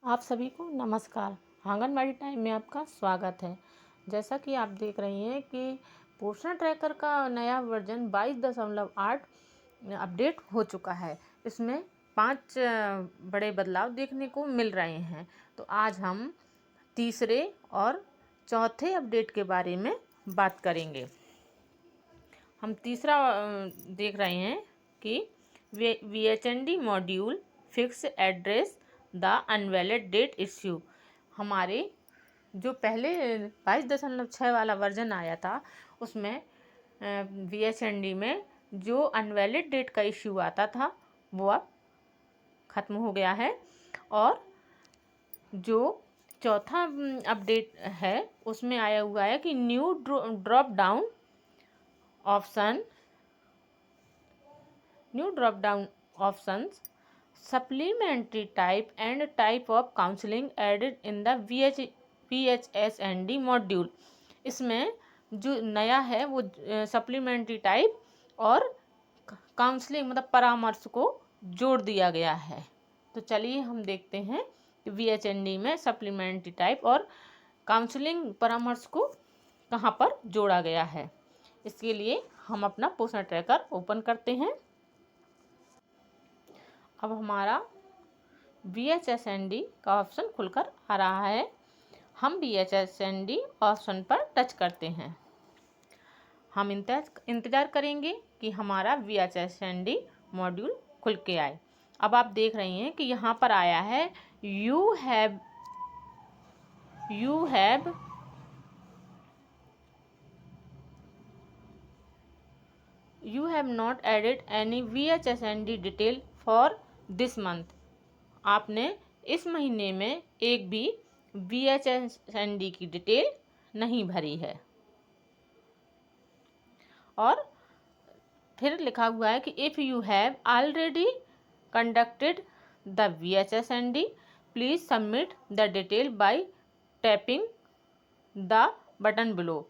आप सभी को नमस्कार। आंगनबाड़ी टाइम में आपका स्वागत है। जैसा कि आप देख रही हैं कि पोषण ट्रैकर का नया वर्जन 22.8 अपडेट हो चुका है। इसमें 5 बड़े बदलाव देखने को मिल रहे हैं। तो आज हम तीसरे और चौथे अपडेट के बारे में बात करेंगे। हम तीसरा देख रहे हैं कि VHND module fix address the invalid date issue. हमारे जो पहले 22.6 वाला वर्जन आया था उसमें VHND में जो अनवैलिड डेट का इश्यू आता था वो अब ख़त्म हो गया है। और जो चौथा अपडेट है उसमें आया हुआ है कि new drop down options, supplementary type and type of counseling added in the VHSND module. इसमें जो नया है वो सप्लीमेंट्री टाइप और काउंसलिंग मतलब परामर्श को जोड़ दिया गया है। तो चलिए हम देखते हैं कि VHND में सप्लीमेंट्री टाइप और काउंसलिंग परामर्श को कहाँ पर जोड़ा गया है। इसके लिए हम अपना पोषण ट्रैकर ओपन करते हैं। अब हमारा VHSND का ऑप्शन खुलकर आ रहा है। हम VHSND ऑप्शन पर टच करते हैं। हम इंतज़ार करेंगे कि हमारा VHSND मॉड्यूल खुल के आए। अब आप देख रही हैं कि यहाँ पर आया है you have not added any VHSND detail for this month. आपने इस महीने में एक भी VHSND की डिटेल नहीं भरी है। और फिर लिखा हुआ है कि if you have already conducted the VHSND please submit the detail bye tapping the button below.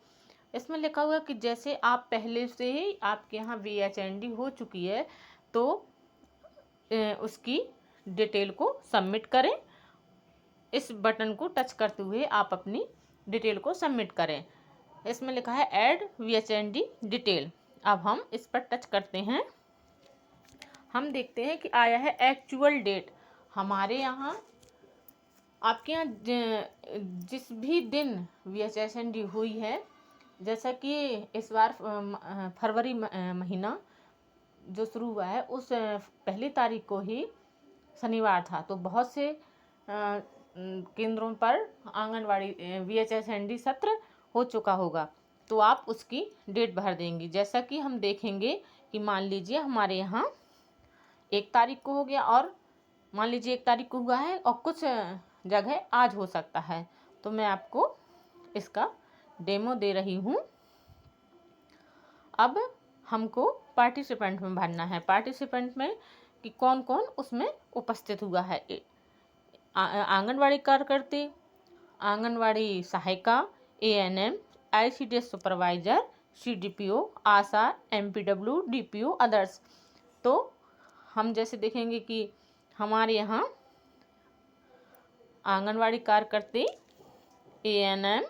इसमें लिखा हुआ है कि जैसे आप पहले से ही आपके यहाँ VHND हो चुकी है तो उसकी डिटेल को सबमिट करें। इस बटन को टच करते हुए आप अपनी डिटेल को सबमिट करें। इसमें लिखा है ऐड VHND डिटेल। अब हम इस पर टच करते हैं। हम देखते हैं कि आया है एक्चुअल डेट। हमारे यहाँ आपके यहाँ जिस भी दिन VHSND हुई है, जैसा कि इस बार फरवरी महीना जो शुरू हुआ है उस पहली तारीख को ही शनिवार था। तो बहुत से केंद्रों पर आंगनवाड़ी VHSND सत्र हो चुका होगा। तो आप उसकी डेट भर देंगी। जैसा कि हम देखेंगे कि मान लीजिए हमारे यहाँ 1 तारीख को हो गया और मान लीजिए 1 तारीख को हुआ है और कुछ जगह आज हो सकता है। तो मैं आपको इसका डेमो दे रही हूँ। अब हमको पार्टिसिपेंट में भरना है। पार्टिसिपेंट में कि कौन कौन उसमें उपस्थित हुआ है। आंगनवाड़ी कार्यकर्ती, आंगनवाड़ी सहायिका, ANM, ICDS सुपरवाइजर, CDPO, आशा, MPW, DPO, अदर्स। तो हम जैसे देखेंगे कि हमारे यहाँ आंगनवाड़ी कार्यकर्ती, ANM,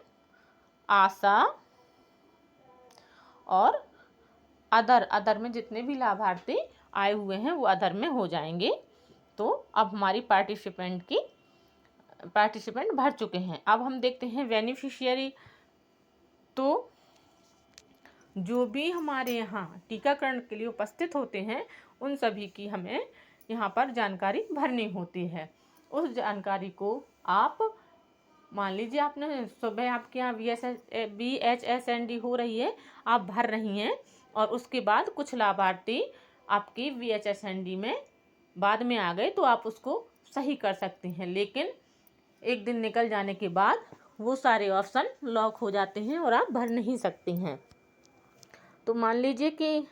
आशा और अदर में जितने भी लाभार्थी आए हुए हैं वो अदर में हो जाएंगे। तो अब हमारी पार्टिसिपेंट भर चुके हैं। अब हम देखते हैं बेनिफिशियरी। तो जो भी हमारे यहाँ टीकाकरण के लिए उपस्थित होते हैं उन सभी की हमें यहाँ पर जानकारी भरनी होती है। उस जानकारी को आप मान लीजिए आपने सुबह आपके यहाँ VHSND हो रही है, आप भर रही हैं और उसके बाद कुछ लाभार्थी आपकी VHSND में बाद में आ गए तो आप उसको सही कर सकती हैं। लेकिन एक दिन निकल जाने के बाद वो सारे ऑप्शन लॉक हो जाते हैं और आप भर नहीं सकती हैं। तो मान लीजिए कि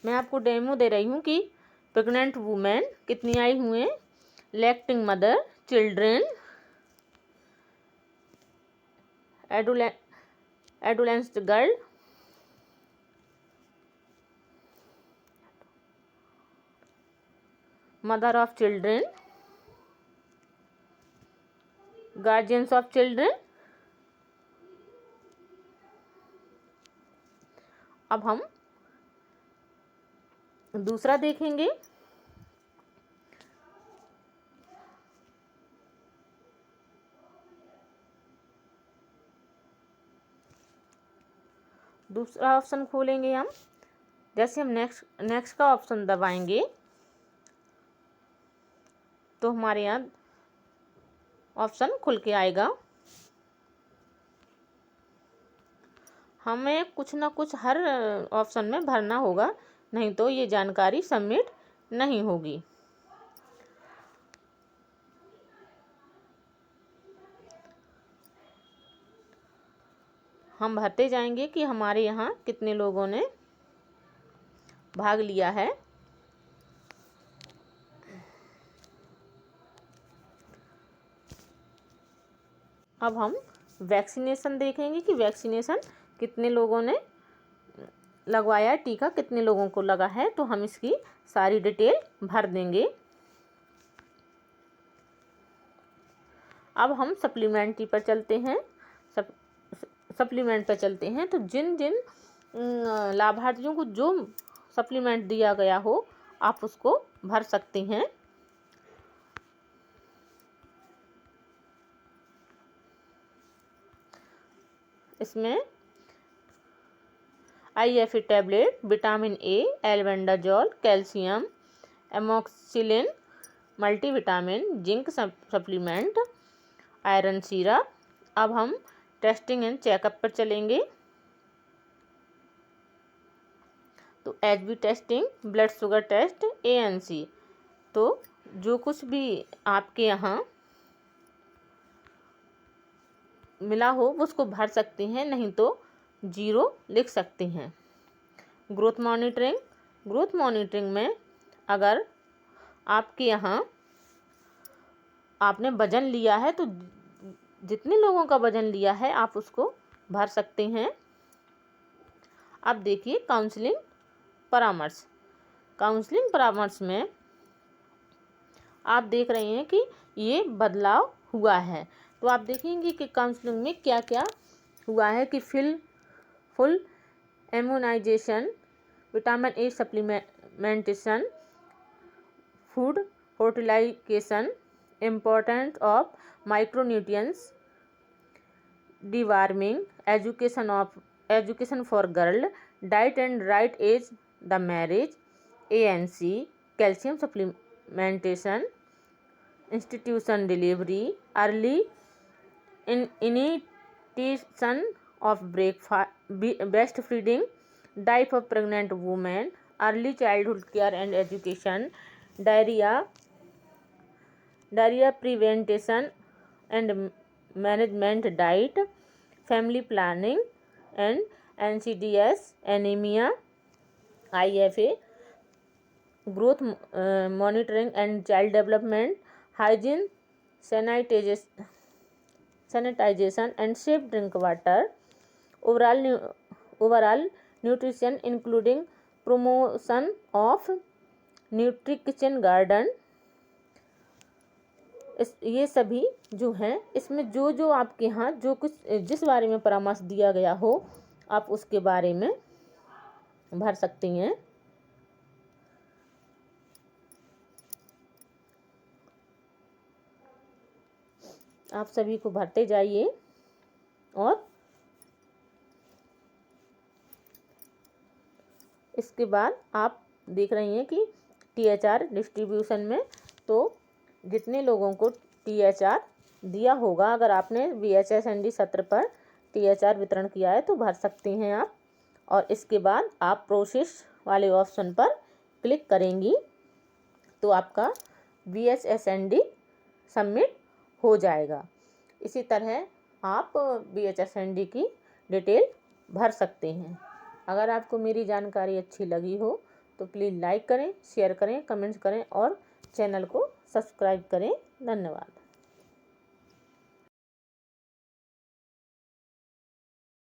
मैं आपको डेमो दे रही हूँ कि प्रेग्नेंट वुमेन कितनी आई हुए हैं, lactating mother, children, adolescence girl, mother of children, guardians of children. अब हम दूसरा देखेंगे। दूसरा ऑप्शन खोलेंगे हम। जैसे हम नेक्स्ट का ऑप्शन दबाएंगे तो हमारे यहाँ ऑप्शन खुल के आएगा। हमें कुछ ना कुछ हर ऑप्शन में भरना होगा, नहीं तो ये जानकारी सबमिट नहीं होगी। हम भरते जाएंगे कि हमारे यहाँ कितने लोगों ने भाग लिया है। अब हम वैक्सीनेशन देखेंगे कि वैक्सीनेशन कितने लोगों ने लगवाया है, टीका कितने लोगों को लगा है। तो हम इसकी सारी डिटेल भर देंगे। अब हम सप्लीमेंट्री पर चलते हैं। सप्लीमेंट पर चलते हैं तो जिन जिन लाभार्थियों को जो सप्लीमेंट दिया गया हो आप उसको भर सकते हैं। इसमें IFA tablet, vitamin A, albendazole, calcium, amoxicillin, multivitamin, zinc supplement, iron सीरा। अब हम टेस्टिंग एंड चेकअप पर चलेंगे। तो HB testing, blood sugar test, ANC। तो जो कुछ भी आपके यहाँ मिला हो वो उसको भर सकते हैं, नहीं तो 0 लिख सकते हैं। ग्रोथ मॉनिटरिंग में अगर आपके यहाँ आपने वज़न लिया है तो जितने लोगों का वज़न लिया है आप उसको भर सकते हैं। अब देखिए काउंसलिंग परामर्श में आप देख रहे हैं कि ये बदलाव हुआ है। तो आप देखेंगे कि काउंसलिंग में क्या क्या हुआ है कि full immunization, vitamin A supplementation, food fortification, importance of micronutrients, deworming, education for girl, diet and right age, the marriage, ANC, calcium supplementation, institution delivery, early initiation of breast feeding, diet of pregnant women, early childhood care and education, diarrhoea prevention and management, diet, family planning and NCDs, anaemia, IFA, growth monitoring and child development, hygiene, sanitization and safe drink water, overall nutrition including promotion of nutri kitchen garden. ये सभी जो हैं इसमें जो आपके यहाँ जो कुछ जिस बारे में परामर्श दिया गया हो आप उसके बारे में भर सकती हैं। आप सभी को भरते जाइए। और इसके बाद आप देख रही हैं कि THR डिस्ट्रीब्यूशन में तो जितने लोगों को THR दिया होगा, अगर आपने VHSND सत्र पर THR वितरण किया है तो भर सकते हैं आप। और इसके बाद आप प्रोसेस वाले ऑप्शन पर क्लिक करेंगी तो आपका VHSND सबमिट हो जाएगा। इसी तरह आप VHSND की डिटेल भर सकते हैं। अगर आपको मेरी जानकारी अच्छी लगी हो तो प्लीज़ लाइक करें, शेयर करें, कमेंट्स करें और चैनल को सब्सक्राइब करें। धन्यवाद।